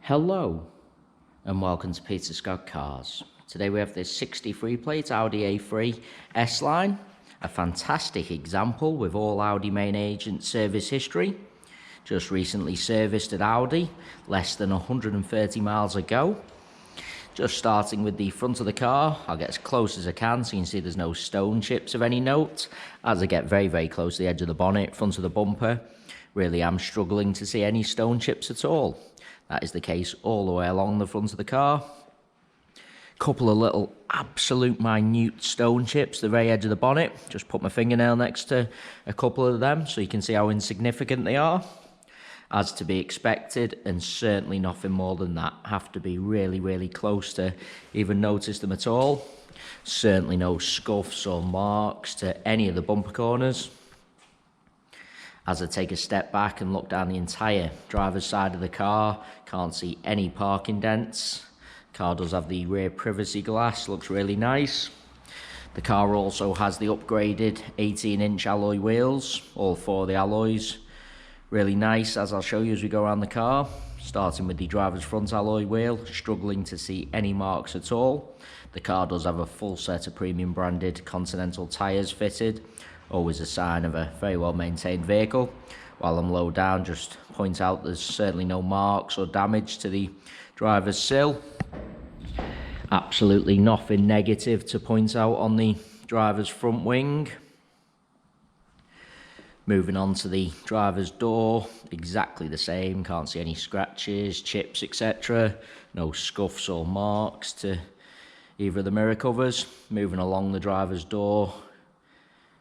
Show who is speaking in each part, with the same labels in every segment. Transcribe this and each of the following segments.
Speaker 1: Hello and welcome to Peter Scott Cars. Today we have this 63 plate Audi A3 S-Line, a fantastic example with all Audi main agent service history. Just recently serviced at Audi, less than 130 miles ago. Just starting with the front of the car, I'll get as close as I can so you can see there's no stone chips of any note. As I get very close to the edge of the bonnet, front of the bumper, really am struggling to see any stone chips at all. That is the case all the way along the front of the car. Couple of little absolute minute stone chips, the very edge of the bonnet. Just put my fingernail next to a couple of them so you can see how insignificant they are. As to be expected, and certainly nothing more than that. Have to be really close to even notice them at all. Certainly no scuffs or marks to any of the bumper corners. As I take a step back and look down the entire driver's side of the car, can't see any parking dents. Car does have the rear privacy glass, looks really nice. The car also has the upgraded 18-inch alloy wheels, all four of the alloys. Really nice, as I'll show you as we go around the car. Starting with the driver's front alloy wheel, struggling to see any marks at all. The car does have a full set of premium branded Continental tyres fitted. Always a sign of a very well maintained vehicle. While I'm low down, just point out there's certainly no marks or damage to the driver's sill. Absolutely nothing negative to point out on the driver's front wing. Moving on to the driver's door, exactly the same, can't see any scratches, chips, etc. No scuffs or marks to either of the mirror covers. Moving along the driver's door,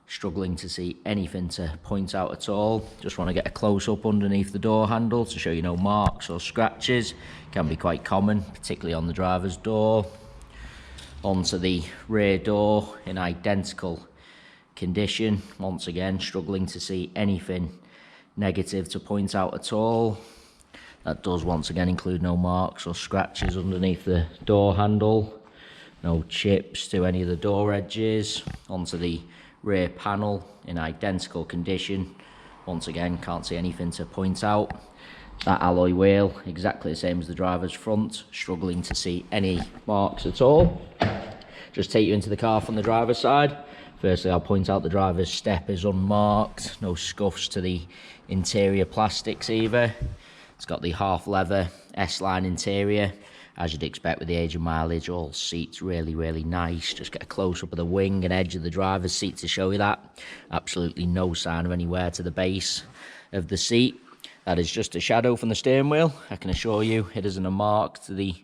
Speaker 1: struggling to see anything to point out at all. Just want to get a close-up underneath the door handle to show you no marks or scratches. Can be quite common, particularly on the driver's door. Onto the rear door in identical condition. Once again, struggling to see anything negative to point out at all. That does once again include no marks or scratches underneath the door handle. No chips to any of the door edges. Onto the rear panel in identical condition. Once again, can't see anything to point out. That alloy wheel, exactly the same as the driver's front. Struggling to see any marks at all. Just take you into the car from the driver's side. Firstly, I'll point out the driver's step is unmarked. No scuffs to the interior plastics either. It's got the half leather S-Line interior. As you'd expect with the age and mileage, all seats really nice. Just get a close-up of the wing and edge of the driver's seat to show you that. Absolutely no sign of any wear to the base of the seat. That is just a shadow from the steering wheel. I can assure you it isn't a mark to the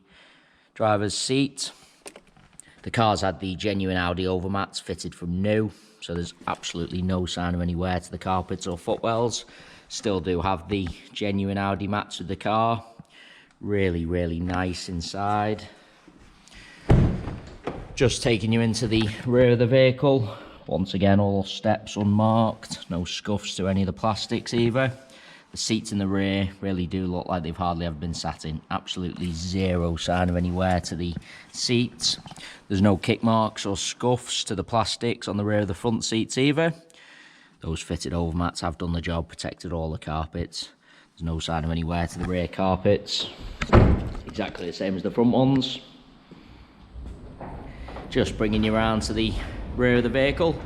Speaker 1: driver's seat. The car's had the genuine Audi overmats fitted from new, so there's absolutely no sign of any wear to the carpets or footwells. Still do have the genuine Audi mats with the car. Really nice inside. Just taking you into the rear of the vehicle. Once again, all steps unmarked. No scuffs to any of the plastics either. The seats in the rear really do look like they've hardly ever been sat in. Absolutely zero sign of any wear to the seats. There's no kick marks or scuffs to the plastics on the rear of the front seats either. Those fitted overmats have done the job, protected all the carpets. There's no sign of any wear to the rear carpets. Exactly the same as the front ones. Just bringing you around to the rear of the vehicle.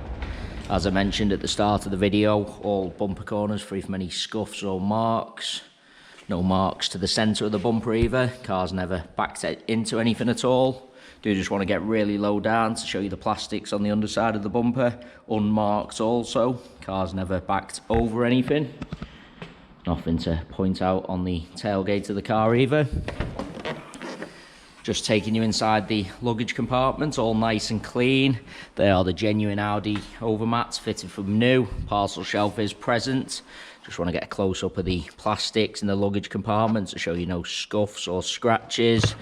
Speaker 1: As I mentioned at the start of the video, all bumper corners free from any scuffs or marks. No marks to the centre of the bumper either. Car's never backed into anything at all. Do just want to get really low down to show you the plastics on the underside of the bumper. Unmarked also. Car's never backed over anything. Nothing to point out on the tailgate of the car either. Just taking you inside the luggage compartment, all nice and clean. They are the genuine Audi overmats fitted from new. Parcel shelf is present. Just want to get a close-up of the plastics in the luggage compartment to show you no scuffs or scratches.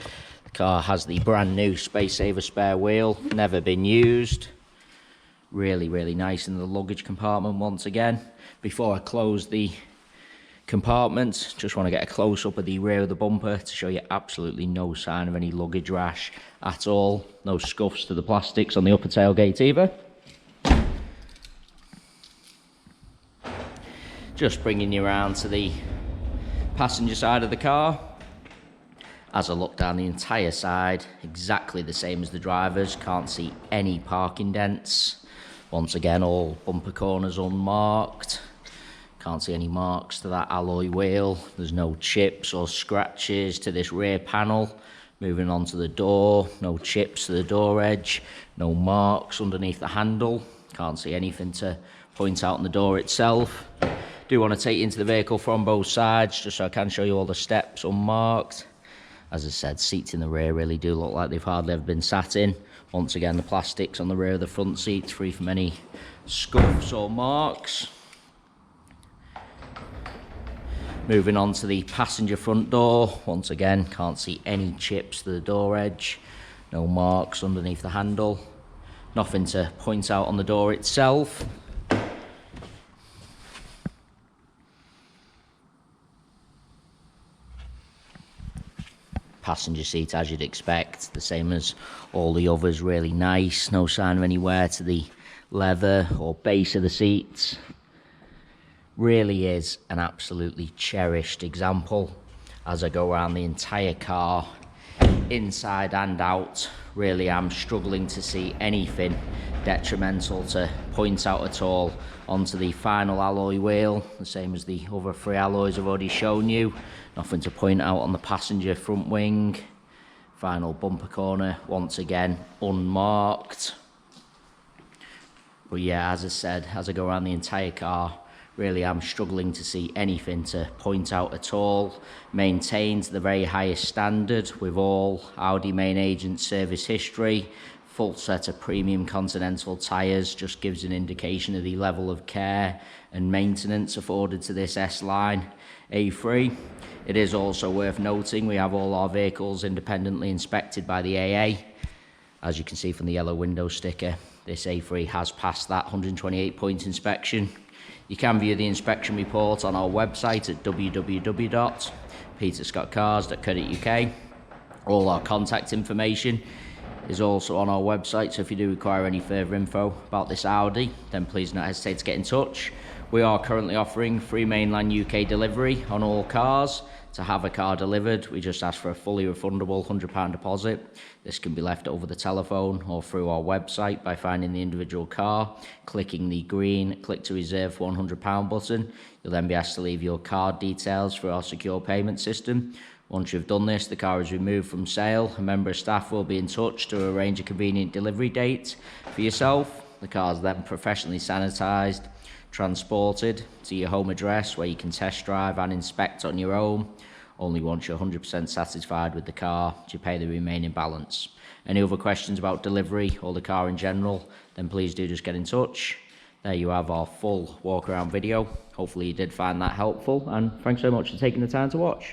Speaker 1: The car has the brand new Space Saver spare wheel, never been used. Really nice in the luggage compartment once again. Before I close the compartment, just want to get a close-up of the rear of the bumper to show you absolutely no sign of any luggage rash at all. No scuffs to the plastics on the upper tailgate either. Just bringing you around to the passenger side of the car. As I look down the entire side, exactly the same as the drivers, can't see any parking dents. Once again, all bumper corners unmarked. Can't see any marks to that alloy wheel. There's no chips or scratches to this rear panel. Moving on to the door, no chips to the door edge, no marks underneath the handle. Can't see anything to point out on the door itself. Do want to take you into the vehicle from both sides, just so I can show you all the steps unmarked. As I said, seats in the rear really do look like they've hardly ever been sat in. Once again, the plastics on the rear of the front seats, free from any scuffs or marks. Moving on to the passenger front door, once again, can't see any chips to the door edge, no marks underneath the handle, nothing to point out on the door itself. Passenger seat, as you'd expect, the same as all the others, really nice, no sign of any wear to the leather or base of the seats. Really is an absolutely cherished example. As I go around the entire car, inside and out, really am struggling to see anything detrimental to point out at all onto the final alloy wheel, the same as the other three alloys I've already shown you. Nothing to point out on the passenger front wing. Final bumper corner, once again, unmarked. But yeah, as I said, as I go around the entire car, really am struggling to see anything to point out at all. Maintains the very highest standard with all Audi main agent service history. Full set of premium Continental tyres, just gives an indication of the level of care and maintenance afforded to this S-Line A3. It is also worth noting we have all our vehicles independently inspected by the AA. As you can see from the yellow window sticker, this A3 has passed that 128-point inspection. You can view the inspection report on our website at www.peterscottcars.co.uk. All our contact information is also on our website, so if you do require any further info about this Audi, then please don't hesitate to get in touch. We are currently offering free mainland UK delivery on all cars. To have a car delivered, we just ask for a fully refundable £100 deposit. This can be left over the telephone or through our website by finding the individual car, clicking the green click to reserve £100 button. You'll then be asked to leave your card details through our secure payment system. Once you've done this, the car is removed from sale. A member of staff will be in touch to arrange a convenient delivery date for yourself. The car is then professionally sanitised, transported to your home address where you can test drive and inspect on your own. Only once you're 100% satisfied with the car do you pay the remaining balance. Any other questions about delivery or the car in general, then please do just get in touch. There you have our full walk around video. Hopefully you did find that helpful, and thanks so much for taking the time to watch.